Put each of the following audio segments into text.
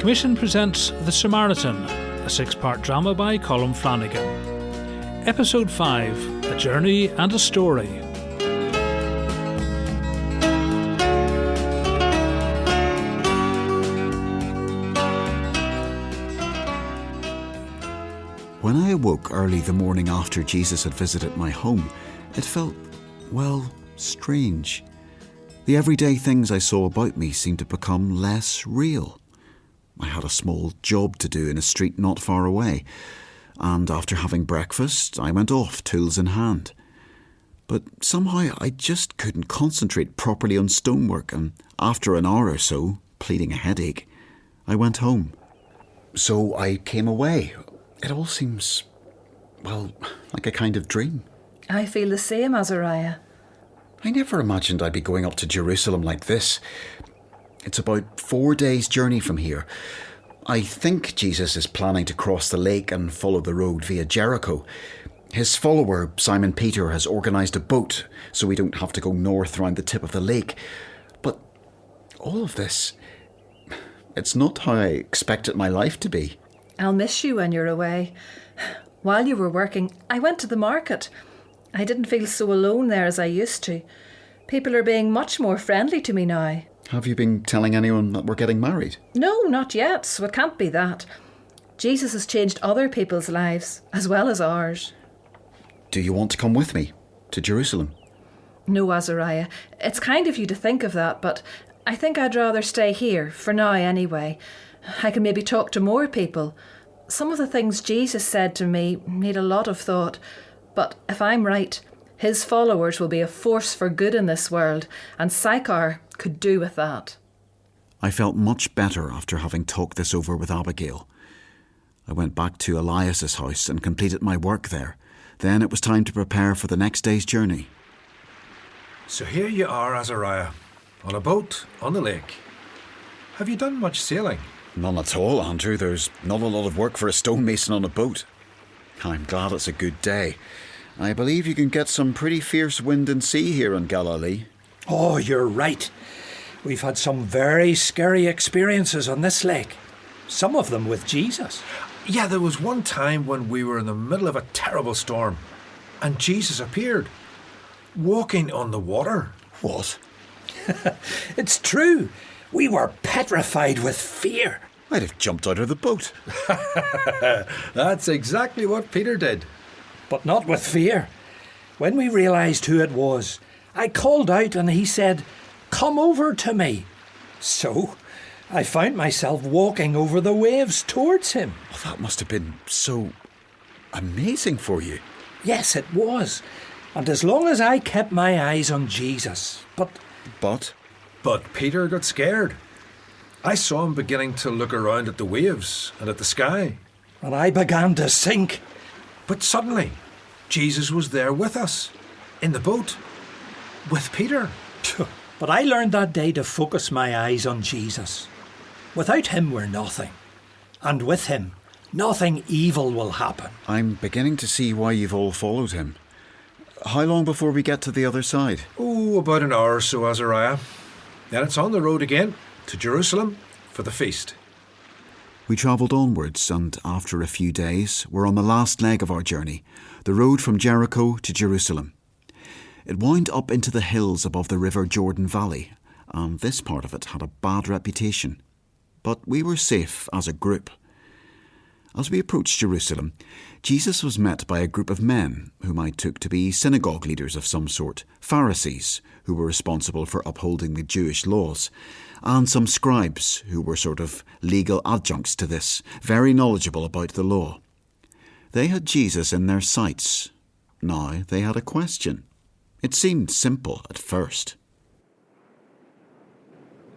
Commission presents The Samaritan, a 6-part drama by Colm Flanagan. Episode 5, A Journey and a Story. When I awoke early the morning after Jesus had visited my home, it felt, well, strange. The everyday things I saw about me seemed to become less real. I had a small job to do in a street not far away, and after having breakfast, I went off, tools in hand. But somehow I just couldn't concentrate properly on stonework, and after an hour or so, pleading a headache, I went home. So I came away. It all seems, well, like a kind of dream. I feel the same, Azariah. I never imagined I'd be going up to Jerusalem like this. It's about 4 days' journey from here. I think Jesus is planning to cross the lake and follow the road via Jericho. His follower, Simon Peter, has organised a boat so we don't have to go north round the tip of the lake. But all of this, it's not how I expected my life to be. I'll miss you when you're away. While you were working, I went to the market. I didn't feel so alone there as I used to. People are being much more friendly to me now. Have you been telling anyone that we're getting married? No, not yet, so it can't be that. Jesus has changed other people's lives, as well as ours. Do you want to come with me to Jerusalem? No, Azariah. It's kind of you to think of that, but I think I'd rather stay here, for now anyway. I can maybe talk to more people. Some of the things Jesus said to me need a lot of thought, but if I'm right, his followers will be a force for good in this world, and Sychar could do with that. I felt much better after having talked this over with Abigail. I went back to Elias's house and completed my work there. Then it was time to prepare for the next day's journey. So here you are, Azariah, on a boat on the lake. Have you done much sailing? None at all, Andrew. There's not a lot of work for a stonemason on a boat. I'm glad it's a good day. I believe you can get some pretty fierce wind and sea here in Galilee. Oh, you're right. We've had some very scary experiences on this lake. Some of them with Jesus. Yeah, there was one time when we were in the middle of a terrible storm and Jesus appeared, walking on the water. What? It's true. We were petrified with fear. I'd have jumped out of the boat. That's exactly what Peter did. But not with fear. When we realised who it was, I called out and he said, "Come over to me." So I found myself walking over the waves towards him. Oh, that must have been so amazing for you. Yes, it was. And as long as I kept my eyes on Jesus. But Peter got scared. I saw him beginning to look around at the waves and at the sky. And I began to sink. But suddenly, Jesus was there with us, in the boat, with Peter. But I learned that day to focus my eyes on Jesus. Without him, we're nothing. And with him, nothing evil will happen. I'm beginning to see why you've all followed him. How long before we get to the other side? Oh, about an hour or so, Azariah. Then it's on the road again to Jerusalem for the feast. We travelled onwards, and after a few days, were on the last leg of our journey, the road from Jericho to Jerusalem. It wound up into the hills above the River Jordan Valley, and this part of it had a bad reputation. But we were safe as a group. As we approached Jerusalem, Jesus was met by a group of men whom I took to be synagogue leaders of some sort, Pharisees, who were responsible for upholding the Jewish laws, and some scribes who were sort of legal adjuncts to this, very knowledgeable about the law. They had Jesus in their sights. Now they had a question. It seemed simple at first.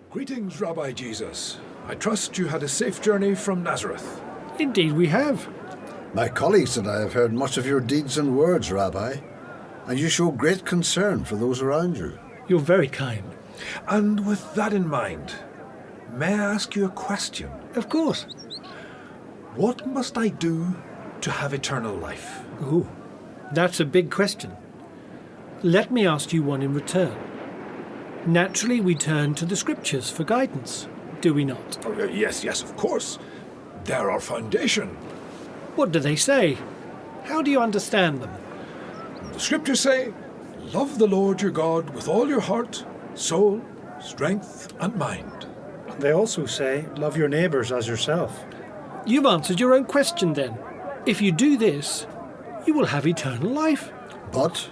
Greetings, Rabbi Jesus. I trust you had a safe journey from Nazareth. Indeed we have. My colleagues and I have heard much of your deeds and words, Rabbi, and you show great concern for those around you. You're very kind. And with that in mind, may I ask you a question? Of course. What must I do to have eternal life? Oh, that's a big question. Let me ask you one in return. Naturally, we turn to the scriptures for guidance. do we not? Oh, yes, of course. They're our foundation. What do they say? How do you understand them? The scriptures say, love the Lord your God with all your heart, soul, strength and mind. They also say, love your neighbours as yourself. You've answered your own question then. If you do this, you will have eternal life. But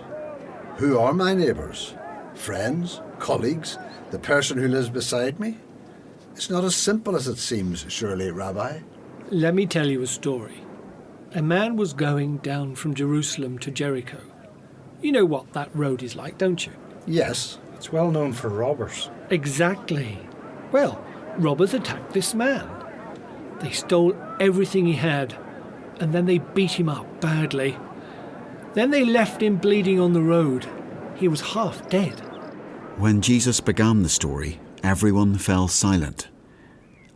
who are my neighbours? Friends? Colleagues? The person who lives beside me? It's not as simple as it seems, surely, Rabbi. Let me tell you a story. A man was going down from Jerusalem to Jericho. You know what that road is like, don't you? Yes. It's well known for robbers. Exactly. Well, robbers attacked this man. They stole everything he had, and then they beat him up badly. Then they left him bleeding on the road. He was half dead. When Jesus began the story, everyone fell silent.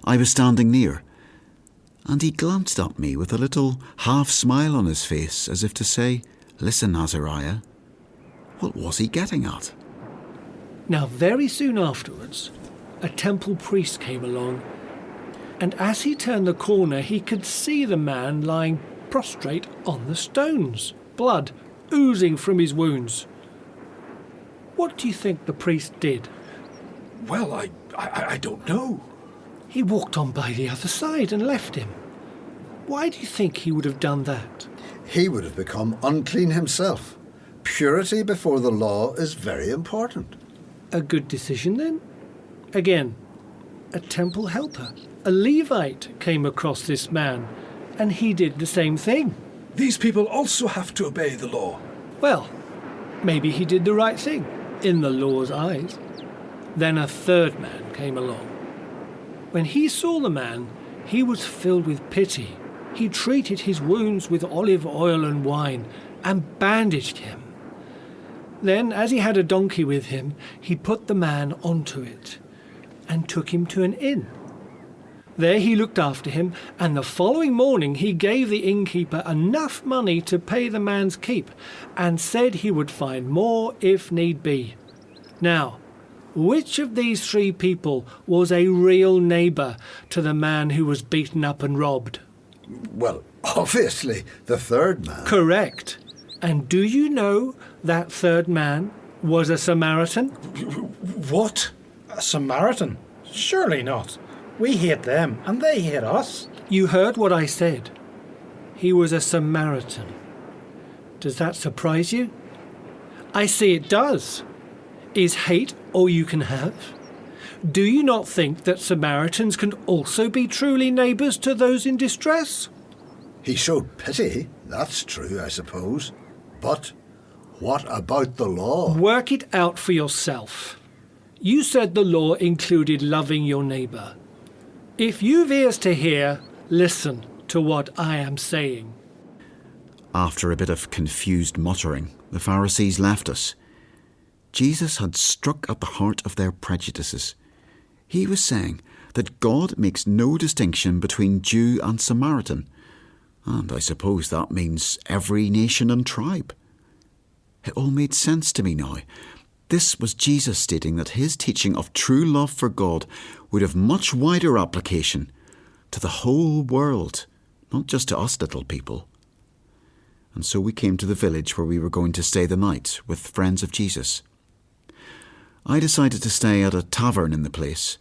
I was standing near, and he glanced at me with a little half-smile on his face, as if to say, "Listen, Azariah." What was he getting at? Now, very soon afterwards, a temple priest came along, and as he turned the corner, he could see the man lying prostrate on the stones, blood oozing from his wounds. What do you think the priest did? Well, I don't know. He walked on by the other side and left him. Why do you think he would have done that? He would have become unclean himself. Purity before the law is very important. A good decision, then? Again, a temple helper, a Levite, came across this man, and he did the same thing. These people also have to obey the law. Well, maybe he did the right thing, in the law's eyes. Then a third man came along. When he saw the man, he was filled with pity. He treated his wounds with olive oil and wine, and bandaged him. Then, as he had a donkey with him, he put the man onto it, and took him to an inn. There he looked after him, and the following morning he gave the innkeeper enough money to pay the man's keep, and said he would find more if need be. Now, which of these three people was a real neighbour to the man who was beaten up and robbed? Well, obviously, the third man. Correct. And do you know that third man was a Samaritan? What? A Samaritan? Surely not. We hate them, and they hate us. You heard what I said. He was a Samaritan. Does that surprise you? I see it does. Is hate all you can have? Do you not think that Samaritans can also be truly neighbours to those in distress? He showed pity, that's true, I suppose. But what about the law? Work it out for yourself. You said the law included loving your neighbour. If you've ears to hear, listen to what I am saying. After a bit of confused muttering, the Pharisees left us. Jesus had struck at the heart of their prejudices. He was saying that God makes no distinction between Jew and Samaritan, and I suppose that means every nation and tribe. It all made sense to me now. This was Jesus stating that his teaching of true love for God would have much wider application to the whole world, not just to us little people. And so we came to the village where we were going to stay the night with friends of Jesus. I decided to stay at a tavern in the place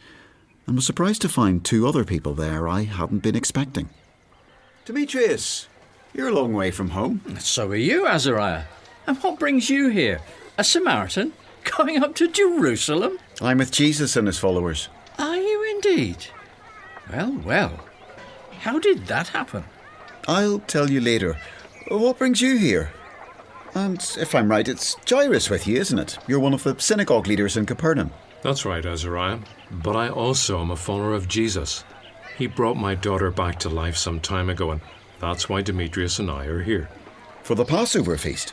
and was surprised to find two other people there I hadn't been expecting. Demetrius, you're a long way from home. So are you, Azariah. And what brings you here? A Samaritan? Going up to Jerusalem? I'm with Jesus and his followers. Are you indeed? Well. How did that happen? I'll tell you later. What brings you here? And if I'm right, it's Jairus with you, isn't it? You're one of the synagogue leaders in Capernaum. That's right, Azariah. But I also am a follower of Jesus. He brought my daughter back to life some time ago, and that's why Demetrius and I are here. For the Passover feast?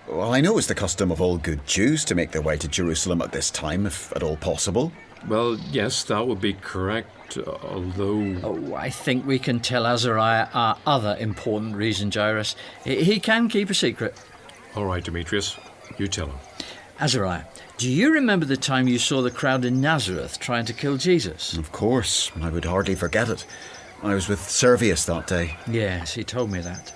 Well, I know it's the custom of all good Jews to make their way to Jerusalem at this time, if at all possible. Well, yes, that would be correct, although... Oh, I think we can tell Azariah our other important reason, Jairus. He can keep a secret. All right, Demetrius, you tell him. Azariah, do you remember the time you saw the crowd in Nazareth trying to kill Jesus? Of course, I would hardly forget it. I was with Servius that day. Yes, he told me that.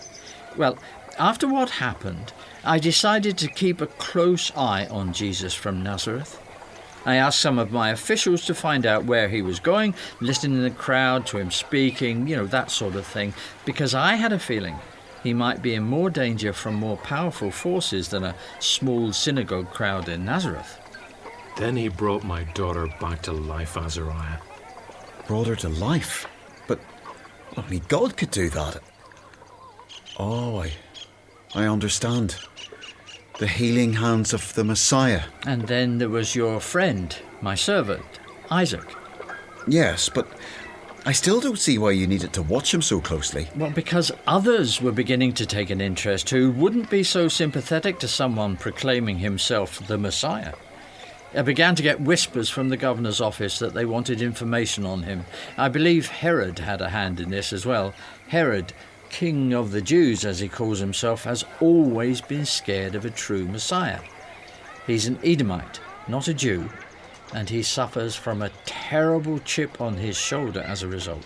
Well, after what happened, I decided to keep a close eye on Jesus from Nazareth. I asked some of my officials to find out where he was going, listening in the crowd to him speaking, that sort of thing, because I had a feeling he might be in more danger from more powerful forces than a small synagogue crowd in Nazareth. Then he brought my daughter back to life, Azariah. Brought her to life? But only God could do that. Oh, I understand. The healing hands of the Messiah. And then there was your friend, my servant, Isaac. Yes, but I still don't see why you needed to watch him so closely. Well, because others were beginning to take an interest who wouldn't be so sympathetic to someone proclaiming himself the Messiah. I began to get whispers from the governor's office that they wanted information on him. I believe Herod had a hand in this as well. Herod, King of the Jews, as he calls himself, has always been scared of a true Messiah. He's an Edomite, not a Jew, and he suffers from a terrible chip on his shoulder as a result.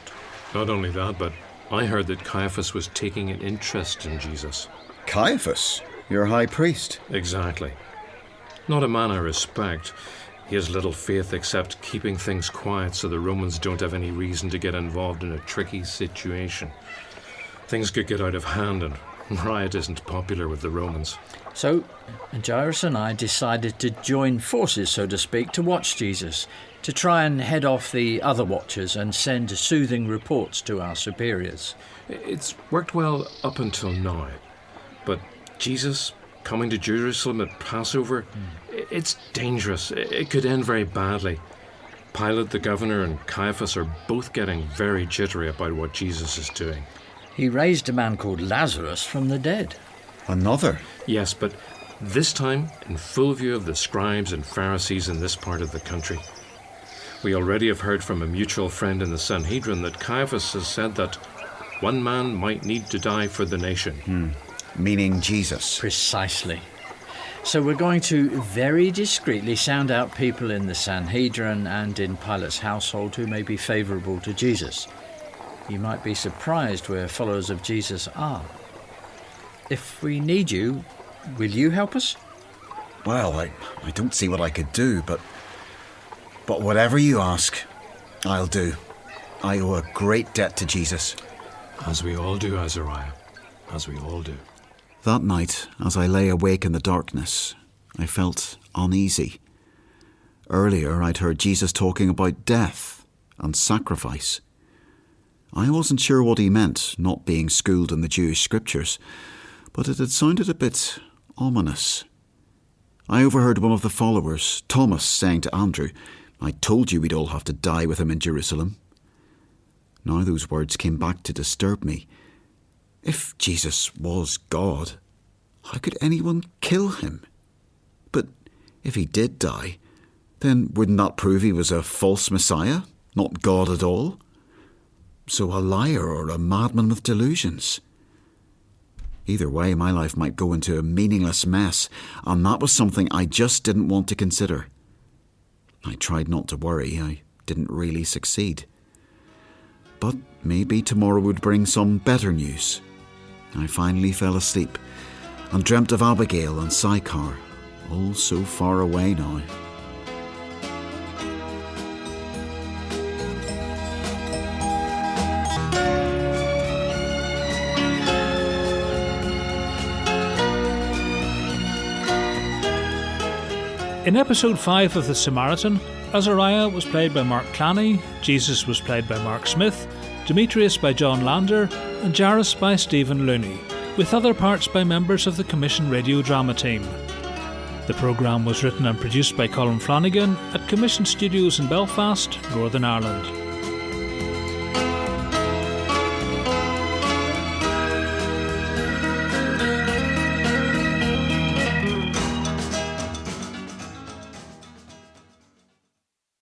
Not only that, but I heard that Caiaphas was taking an interest in Jesus. Caiaphas? Your high priest? Exactly. Not a man I respect. He has little faith except keeping things quiet so the Romans don't have any reason to get involved in a tricky situation. Things could get out of hand, and riot isn't popular with the Romans. So, Jairus and I decided to join forces, so to speak, to watch Jesus, to try and head off the other watchers and send soothing reports to our superiors. It's worked well up until now, but Jesus coming to Jerusalem at Passover, it's dangerous. It could end very badly. Pilate, the governor, and Caiaphas are both getting very jittery about what Jesus is doing. He raised a man called Lazarus from the dead. Another? Yes, but this time in full view of the scribes and Pharisees in this part of the country. We already have heard from a mutual friend in the Sanhedrin that Caiaphas has said that one man might need to die for the nation. Meaning Jesus. Precisely. So we're going to very discreetly sound out people in the Sanhedrin and in Pilate's household who may be favourable to Jesus. You might be surprised where followers of Jesus are. If we need you, will you help us? Well, I don't see what I could do, but whatever you ask, I'll do. I owe a great debt to Jesus. As we all do, Azariah. As we all do. That night, as I lay awake in the darkness, I felt uneasy. Earlier, I'd heard Jesus talking about death and sacrifice. I wasn't sure what he meant, not being schooled in the Jewish scriptures, but it had sounded a bit ominous. I overheard one of the followers, Thomas, saying to Andrew, "I told you we'd all have to die with him in Jerusalem." Now those words came back to disturb me. If Jesus was God, how could anyone kill him? But if he did die, then wouldn't that prove he was a false Messiah, not God at all? So a liar or a madman with delusions. Either way, my life might go into a meaningless mess, and that was something I just didn't want to consider. I tried not to worry. I didn't really succeed. But maybe tomorrow would bring some better news. I finally fell asleep and dreamt of Abigail and Sychar, all so far away now. In episode 5 of The Samaritan, Azariah was played by Mark Clanny, Jesus was played by Mark Smith, Demetrius by John Lander, and Jairus by Stephen Looney, with other parts by members of the Commission Radio Drama team. The programme was written and produced by Colm Flanagan at Commission Studios in Belfast, Northern Ireland.